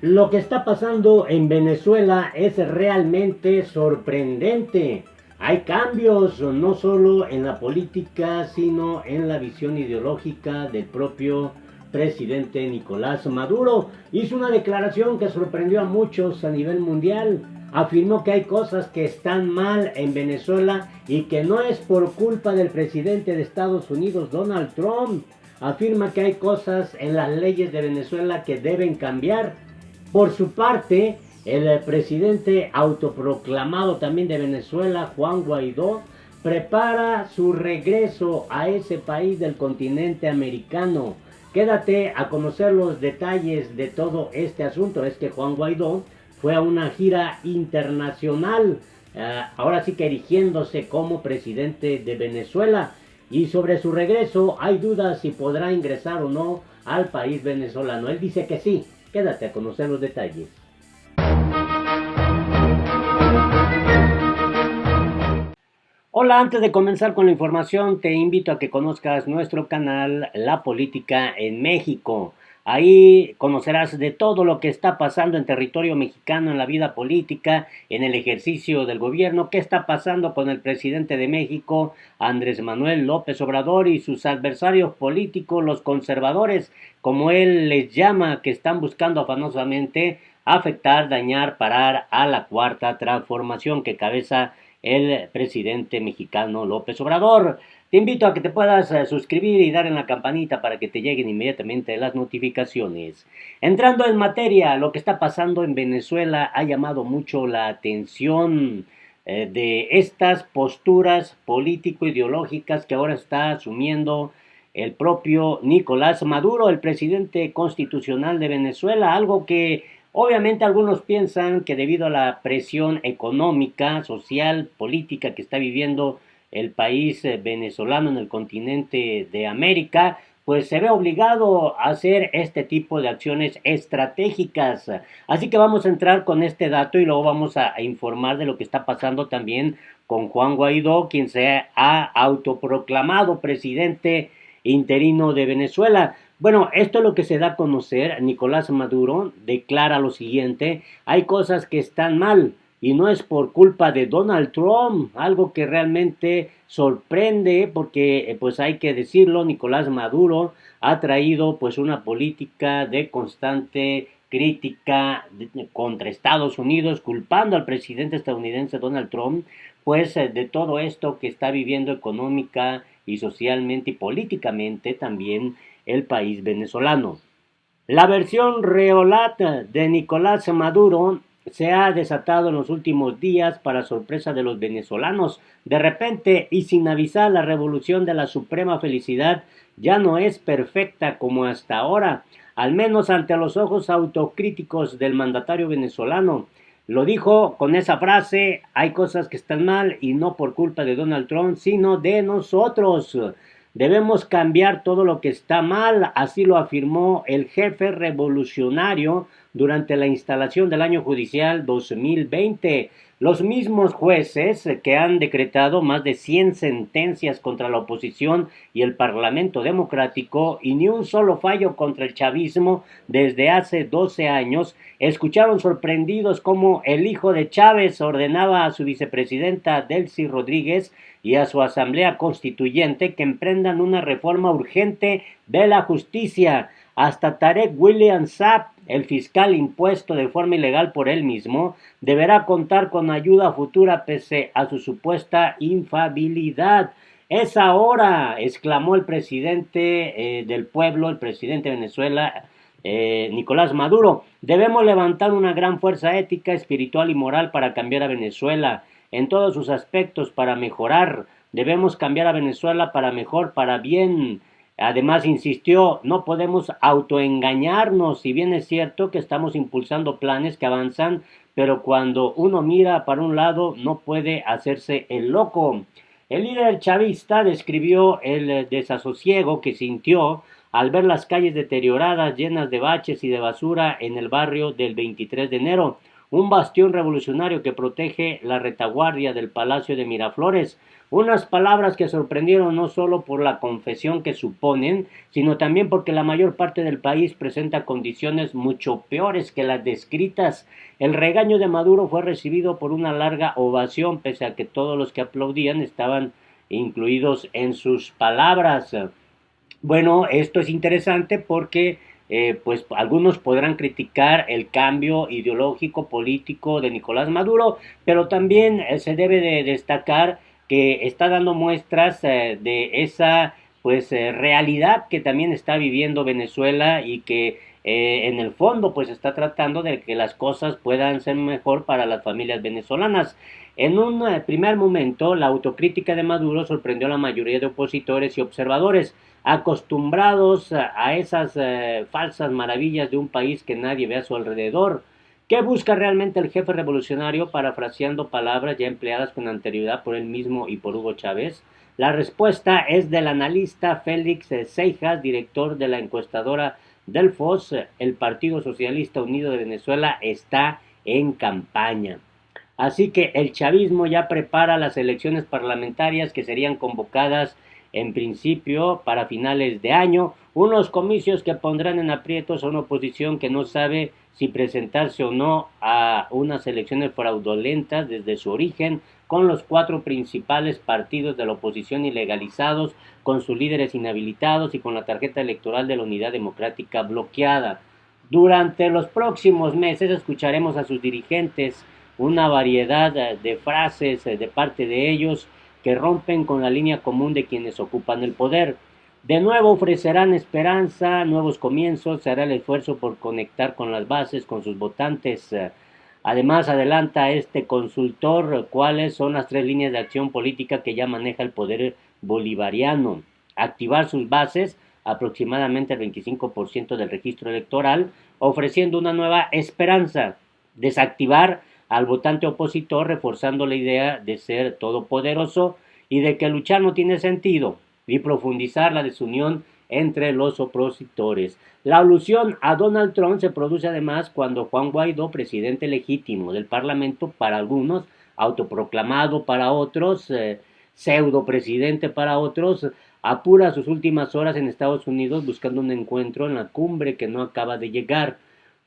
Lo que está pasando en Venezuela es realmente sorprendente. Hay cambios no solo en la política, sino en la visión ideológica del propio presidente Nicolás Maduro. Hizo una declaración que sorprendió a muchos a nivel mundial. Afirmó que hay cosas que están mal en Venezuela y que no es por culpa del presidente de Estados Unidos, Donald Trump. Afirma que hay cosas en las leyes de Venezuela que deben cambiar. Por su parte, el presidente autoproclamado también de Venezuela, Juan Guaidó, prepara su regreso a ese país del continente americano. Quédate a conocer los detalles de todo este asunto. Es que Juan Guaidó fue a una gira internacional, ahora sí que erigiéndose como presidente de Venezuela. Y sobre su regreso hay dudas si podrá ingresar o no al país venezolano. Él dice que sí. Quédate a conocer los detalles. Hola, antes de comenzar con la información, te invito a que conozcas nuestro canal La Política en México. Ahí conocerás de todo lo que está pasando en territorio mexicano, en la vida política, en el ejercicio del gobierno, qué está pasando con el presidente de México, Andrés Manuel López Obrador, y sus adversarios políticos, los conservadores, como él les llama, que están buscando afanosamente afectar, dañar, parar a la cuarta transformación que cabeza el presidente mexicano López Obrador. Te invito a que te puedas suscribir y dar en la campanita para que te lleguen inmediatamente las notificaciones. Entrando en materia, lo que está pasando en Venezuela ha llamado mucho la atención de estas posturas político-ideológicas que ahora está asumiendo el propio Nicolás Maduro, el presidente constitucional de Venezuela, algo que obviamente algunos piensan que debido a la presión económica, social, política que está viviendo el país venezolano en el continente de América, pues se ve obligado a hacer este tipo de acciones estratégicas. Así que vamos a entrar con este dato y luego vamos a informar de lo que está pasando también con Juan Guaidó, quien se ha autoproclamado presidente interino de Venezuela. Bueno, esto es lo que se da a conocer. Nicolás Maduro declara lo siguiente: hay cosas que están mal y no es por culpa de Donald Trump, algo que realmente sorprende porque pues hay que decirlo, Nicolás Maduro ha traído pues una política de constante crítica contra Estados Unidos, culpando al presidente estadounidense Donald Trump pues de todo esto que está viviendo económica y socialmente y políticamente también el país venezolano. La versión reolata de Nicolás Maduro se ha desatado en los últimos días para sorpresa de los venezolanos. De repente y sin avisar, la revolución de la suprema felicidad ya no es perfecta como hasta ahora, al menos ante los ojos autocríticos del mandatario venezolano. Lo dijo con esa frase: hay cosas que están mal y no por culpa de Donald Trump, sino de nosotros. Debemos cambiar todo lo que está mal, así lo afirmó el jefe revolucionario durante la instalación del año judicial 2020. Los mismos jueces que han decretado más de 100 sentencias contra la oposición y el Parlamento democrático y ni un solo fallo contra el chavismo desde hace 12 años, escucharon sorprendidos cómo el hijo de Chávez ordenaba a su vicepresidenta Delcy Rodríguez y a su asamblea constituyente que emprendan una reforma urgente de la justicia. Hasta Tarek William Saab, el fiscal impuesto de forma ilegal por él mismo, deberá contar con ayuda futura pese a su supuesta infabilidad. Es ahora, exclamó el presidente del pueblo, el presidente de Venezuela, Nicolás Maduro. Debemos levantar una gran fuerza ética, espiritual y moral para cambiar a Venezuela en todos sus aspectos, para mejorar. Debemos cambiar a Venezuela para mejor, para bien. Además, insistió, no podemos autoengañarnos. Si bien es cierto que estamos impulsando planes que avanzan, pero cuando uno mira para un lado no puede hacerse el loco. El líder chavista describió el desasosiego que sintió al ver las calles deterioradas, llenas de baches y de basura en el barrio del 23 de enero, un bastión revolucionario que protege la retaguardia del Palacio de Miraflores. Unas palabras que sorprendieron no solo por la confesión que suponen, sino también porque la mayor parte del país presenta condiciones mucho peores que las descritas. El regaño de Maduro fue recibido por una larga ovación, pese a que todos los que aplaudían estaban incluidos en sus palabras. Bueno, esto es interesante porque pues algunos podrán criticar el cambio ideológico político de Nicolás Maduro, pero también se debe de destacar que está dando muestras de esa pues realidad que también está viviendo Venezuela y que en el fondo pues está tratando de que las cosas puedan ser mejor para las familias venezolanas. En un primer momento, la autocrítica de Maduro sorprendió a la mayoría de opositores y observadores, acostumbrados a esas falsas maravillas de un país que nadie ve a su alrededor. ¿Qué busca realmente el jefe revolucionario, parafraseando palabras ya empleadas con anterioridad por él mismo y por Hugo Chávez? La respuesta es del analista Félix Seijas, director de la encuestadora Delfos. El Partido Socialista Unido de Venezuela está en campaña. Así que el chavismo ya prepara las elecciones parlamentarias que serían convocadas en principio para finales de año, unos comicios que pondrán en aprietos a una oposición que no sabe si presentarse o no a unas elecciones fraudulentas desde su origen, con los cuatro principales partidos de la oposición ilegalizados, con sus líderes inhabilitados y con la tarjeta electoral de la Unidad Democrática bloqueada. Durante los próximos meses escucharemos a sus dirigentes una variedad de frases de parte de ellos que rompen con la línea común de quienes ocupan el poder. De nuevo ofrecerán esperanza, nuevos comienzos, se hará el esfuerzo por conectar con las bases, con sus votantes. Además, adelanta este consultor cuáles son las tres líneas de acción política que ya maneja el poder bolivariano. Activar sus bases, aproximadamente el 25% del registro electoral, ofreciendo una nueva esperanza. Desactivar al votante opositor, reforzando la idea de ser todopoderoso y de que luchar no tiene sentido, y profundizar la desunión entre los opositores. La alusión a Donald Trump se produce además cuando Juan Guaidó, presidente legítimo del Parlamento para algunos, autoproclamado para otros, pseudo presidente para otros, apura sus últimas horas en Estados Unidos buscando un encuentro en la cumbre que no acaba de llegar.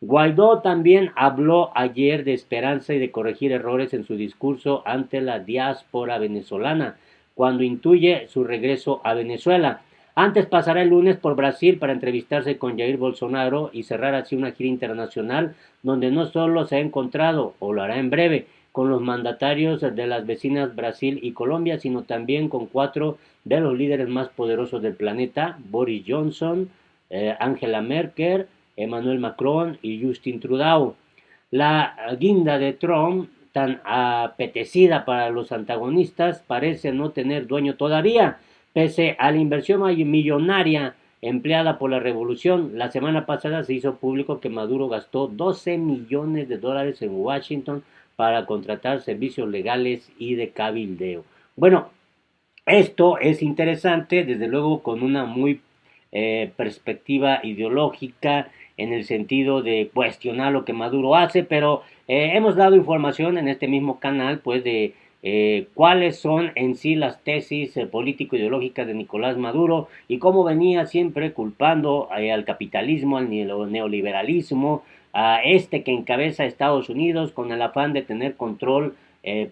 Guaidó también habló ayer de esperanza y de corregir errores en su discurso ante la diáspora venezolana, cuando intuye su regreso a Venezuela. Antes pasará el lunes por Brasil para entrevistarse con Jair Bolsonaro y cerrar así una gira internacional donde no solo se ha encontrado, o lo hará en breve, con los mandatarios de las vecinas Brasil y Colombia, sino también con cuatro de los líderes más poderosos del planeta, Boris Johnson, Angela Merkel, Emmanuel Macron y Justin Trudeau. La guinda de Trump, tan apetecida para los antagonistas, parece no tener dueño todavía, pese a la inversión millonaria empleada por la revolución. La semana pasada se hizo público que Maduro gastó 12 millones de dólares en Washington para contratar servicios legales y de cabildeo. Bueno, esto es interesante, desde luego con una muy perspectiva ideológica en el sentido de cuestionar lo que Maduro hace, pero hemos dado información en este mismo canal pues de cuáles son en sí las tesis político-ideológicas de Nicolás Maduro y cómo venía siempre culpando al capitalismo, al neoliberalismo, a este que encabeza Estados Unidos con el afán de tener control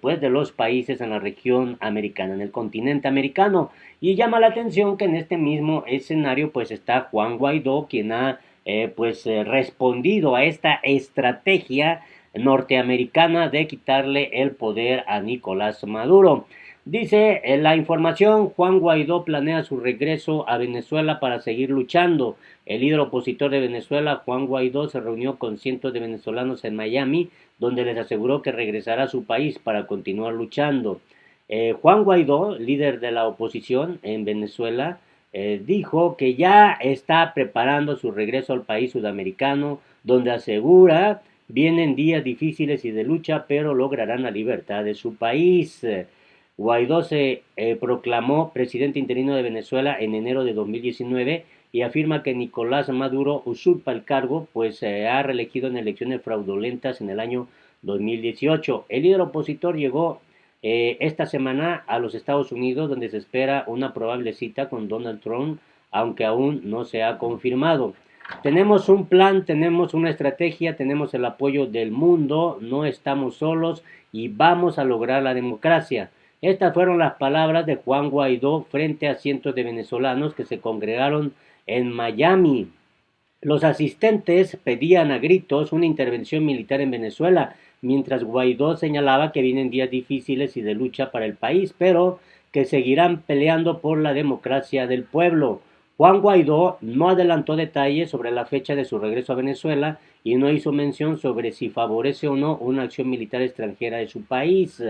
pues de los países en la región americana, en el continente americano. Y llama la atención que en este mismo escenario pues está Juan Guaidó, quien ha respondido a esta estrategia norteamericana de quitarle el poder a Nicolás Maduro. Dice la información, Juan Guaidó planea su regreso a Venezuela para seguir luchando. El líder opositor de Venezuela, Juan Guaidó, se reunió con cientos de venezolanos en Miami, donde les aseguró que regresará a su país para continuar luchando. Juan Guaidó, líder de la oposición en Venezuela, dijo que ya está preparando su regreso al país sudamericano, donde asegura vienen días difíciles y de lucha, pero lograrán la libertad de su país. Guaidó se proclamó presidente interino de Venezuela en enero de 2019 y afirma que Nicolás Maduro usurpa el cargo, pues se ha reelegido en elecciones fraudulentas en el año 2018. El líder opositor llegó esta semana a los Estados Unidos, donde se espera una probable cita con Donald Trump, aunque aún no se ha confirmado. Tenemos un plan, tenemos una estrategia, tenemos el apoyo del mundo, no estamos solos y vamos a lograr la democracia. Estas fueron las palabras de Juan Guaidó frente a cientos de venezolanos que se congregaron en Miami. Los asistentes pedían a gritos una intervención militar en Venezuela, mientras Guaidó señalaba que vienen días difíciles y de lucha para el país, pero que seguirán peleando por la democracia del pueblo. Juan Guaidó no adelantó detalles sobre la fecha de su regreso a Venezuela y no hizo mención sobre si favorece o no una acción militar extranjera de su país.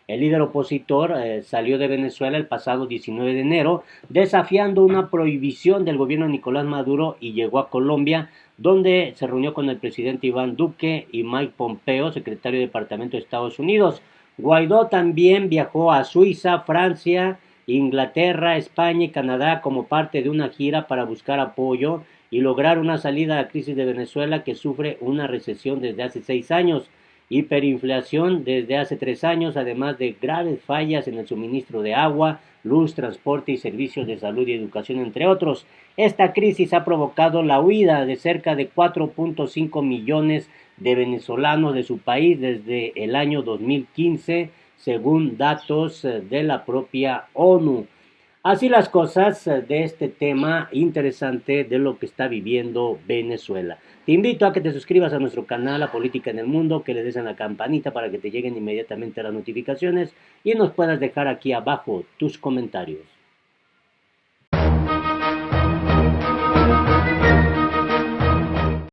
El líder opositor salió de Venezuela el pasado 19 de enero, desafiando una prohibición del gobierno de Nicolás Maduro, y llegó a Colombia, donde se reunió con el presidente Iván Duque y Mike Pompeo, secretario de Departamento de Estados Unidos. Guaidó también viajó a Suiza, Francia, Inglaterra, España y Canadá como parte de una gira para buscar apoyo y lograr una salida a la crisis de Venezuela, que sufre una recesión desde hace 6 años, hiperinflación desde hace 3 años, además de graves fallas en el suministro de agua, luz, transporte y servicios de salud y educación, entre otros. Esta crisis ha provocado la huida de cerca de 4.5 millones de venezolanos de su país desde el año 2015, según datos de la propia ONU. Así las cosas de este tema interesante de lo que está viviendo Venezuela. Te invito a que te suscribas a nuestro canal La Política en el Mundo, que le des a la campanita para que te lleguen inmediatamente las notificaciones y nos puedas dejar aquí abajo tus comentarios.